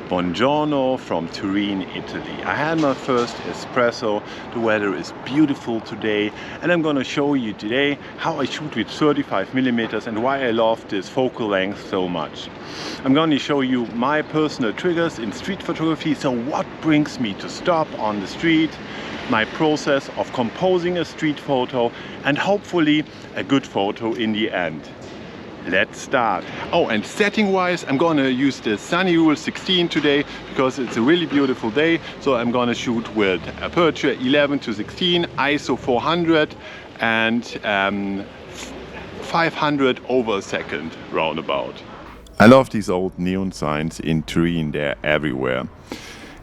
Buongiorno from Turin, Italy. I had my first espresso. The weather is beautiful today, and I'm gonna show you today how I shoot with 35mm and why I love this focal length so much. I'm gonna show you my personal triggers in street photography, so what brings me to stop on the street, my process of composing a street photo, and hopefully a good photo in the end. Let's start. Oh, and setting wise, I'm gonna use the Sunny Rule 16 today because it's a really beautiful day. So I'm gonna shoot with aperture 11-16, ISO 400 and 500 over a second roundabout. I love these old neon signs in Trine, they're everywhere.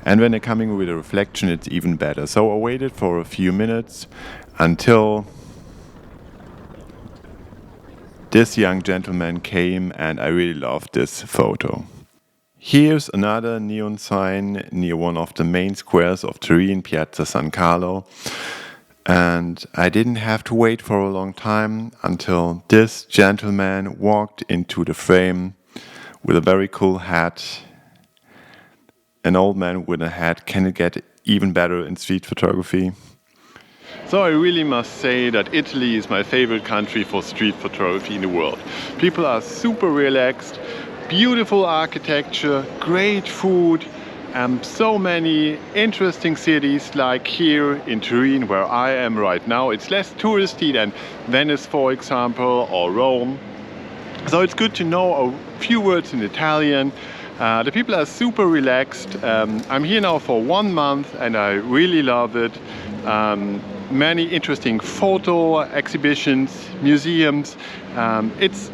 And when they're coming with a reflection, it's even better. So I waited for a few minutes until this young gentleman came, and I really loved this photo. Here's another neon sign near one of the main squares of Turin, Piazza San Carlo. And I didn't have to wait for a long time until this gentleman walked into the frame with a very cool hat. An old man with a hat. Can it get even better in street photography? So I really must say that Italy is my favorite country for street photography in the world. People are super relaxed, beautiful architecture, great food, and so many interesting cities like here in Turin where I am right now. It's less touristy than Venice, for example, or Rome. So it's good to know a few words in Italian. The people are super relaxed. I'm here now for 1 month and I really love it. Many interesting photo exhibitions, museums. It's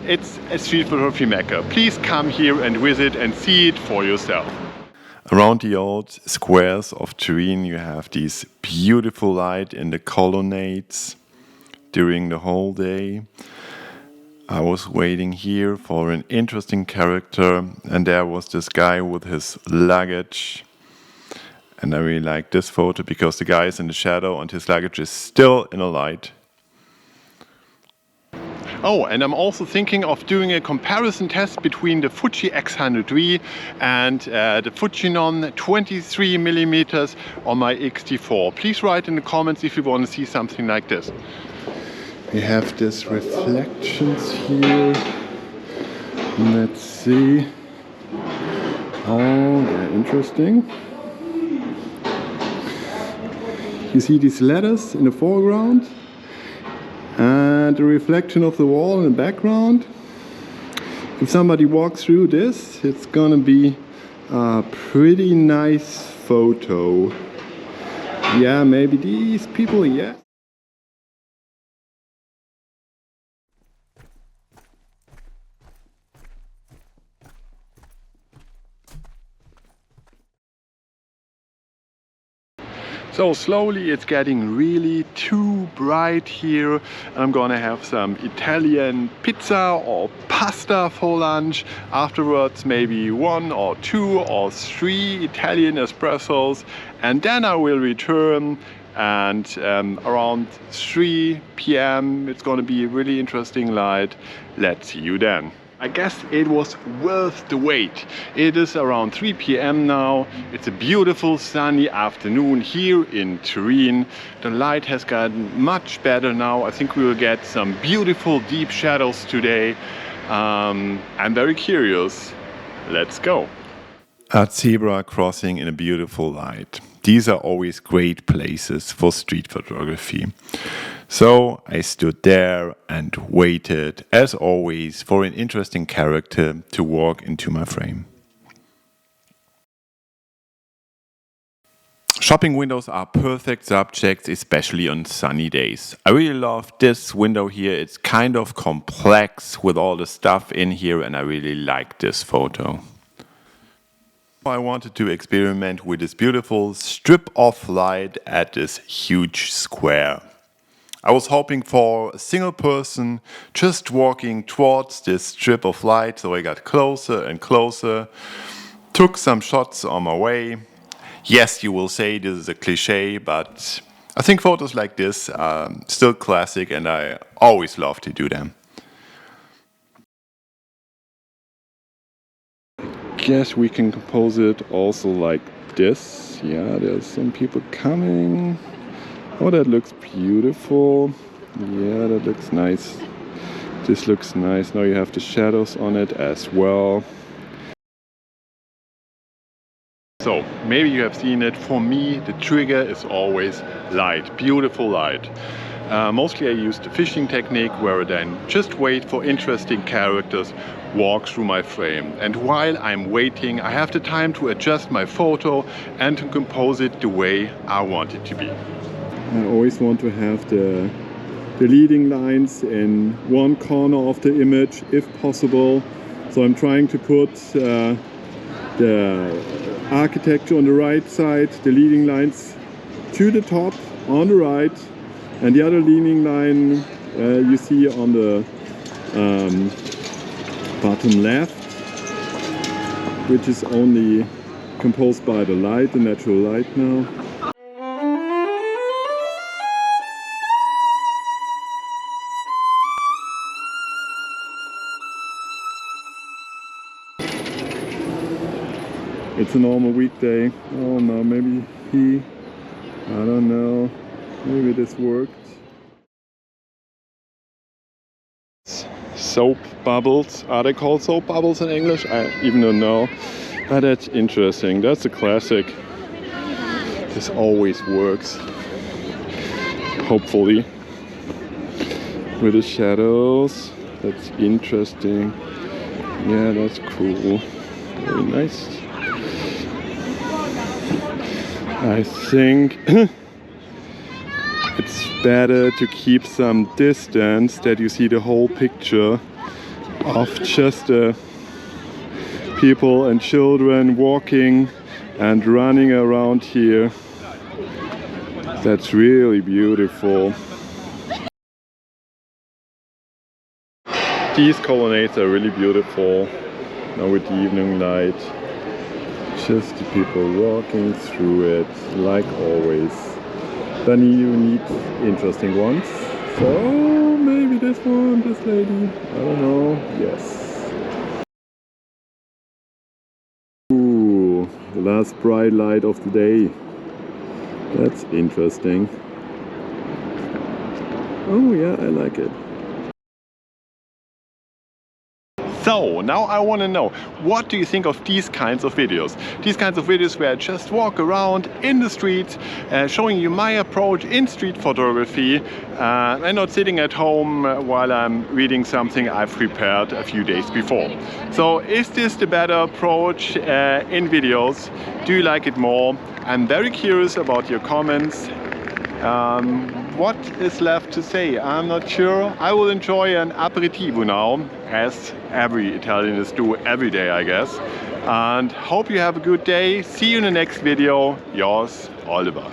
a street photography mecca. Please come here and visit and see it for yourself. Around the old squares of Turin you have these beautiful light in the colonnades during the whole day. I was waiting here for an interesting character, and there was this guy with his luggage. And I really like this photo because the guy is in the shadow and his luggage is still in the light. Oh, and I'm also thinking of doing a comparison test between the Fuji x100v and the Fujinon 23mm on my X-T4. Please write in the comments if you want to see something like this. We have these reflections here. Let's see. Oh, they're interesting. You see these letters in the foreground and the reflection of the wall in the background. If somebody walks through this, it's gonna be a pretty nice photo. Yeah, maybe these people, yeah. So slowly it's getting really too bright here, and I'm gonna have some Italian pizza or pasta for lunch. Afterwards maybe 1 or 2 or 3 Italian espressos, and then I will return, and around 3 p.m. it's gonna be a really interesting light. Let's see you then. I guess it was worth the wait. It is around 3 p.m. now. It's a beautiful sunny afternoon here in Turin. The light has gotten much better now. I think we will get some beautiful deep shadows today. I'm very curious. Let's go. A zebra crossing in a beautiful light. These are always great places for street photography. So I stood there and waited, as always, for an interesting character to walk into my frame. Shopping windows are perfect subjects, especially on sunny days. I really love this window here. It's kind of complex with all the stuff in here, and I really like this photo. I wanted to experiment with this beautiful strip of light at this huge square. I was hoping for a single person just walking towards this strip of light, so I got closer and closer, took some shots on my way. Yes, you will say this is a cliche, but I think photos like this are still classic and I always love to do them. guess we can compose it also like this. Yeah, there's some people coming. Oh, that looks beautiful. Yeah, that looks nice. This looks nice. Now you have the shadows on it as well. So, maybe you have seen it. For me, the trigger is always light, beautiful light. Mostly I use the fishing technique where I then just wait for interesting characters walk through my frame. And while I'm waiting, I have the time to adjust my photo and to compose it the way I want it to be. I always want to have the leading lines in one corner of the image if possible. So I'm trying to put the architecture on the right side, the leading lines to the top on the right, and the other leading line you see on the bottom left, which is only composed by the light, the natural light now. It's a normal weekday. Oh no, maybe I don't know, maybe this worked. Soap bubbles, are they called soap bubbles in English? I even don't know, but that's interesting. That's a classic. This always works, hopefully. With the shadows, that's interesting. Yeah, that's cool, very nice. I think it's better to keep some distance, that you see the whole picture of just people and children walking and running around here. That's really beautiful. These colonnades are really beautiful now with the evening light. Just the people walking through it, like always. Then you need interesting ones. So maybe this one, this lady, I don't know. Yes. Ooh, the last bright light of the day. That's interesting. Oh yeah, I like it. So now I want to know, what do you think of these kinds of videos? These kinds of videos where I just walk around in the streets, showing you my approach in street photography, and not sitting at home while I'm reading something I've prepared a few days before. So is this the better approach in videos? Do you like it more? I'm very curious about your comments. What is left to say? I'm not sure. I will enjoy an aperitivo now, as every Italians do every day, I guess. And hope you have a good day. See you in the next video. Yours, Oliver.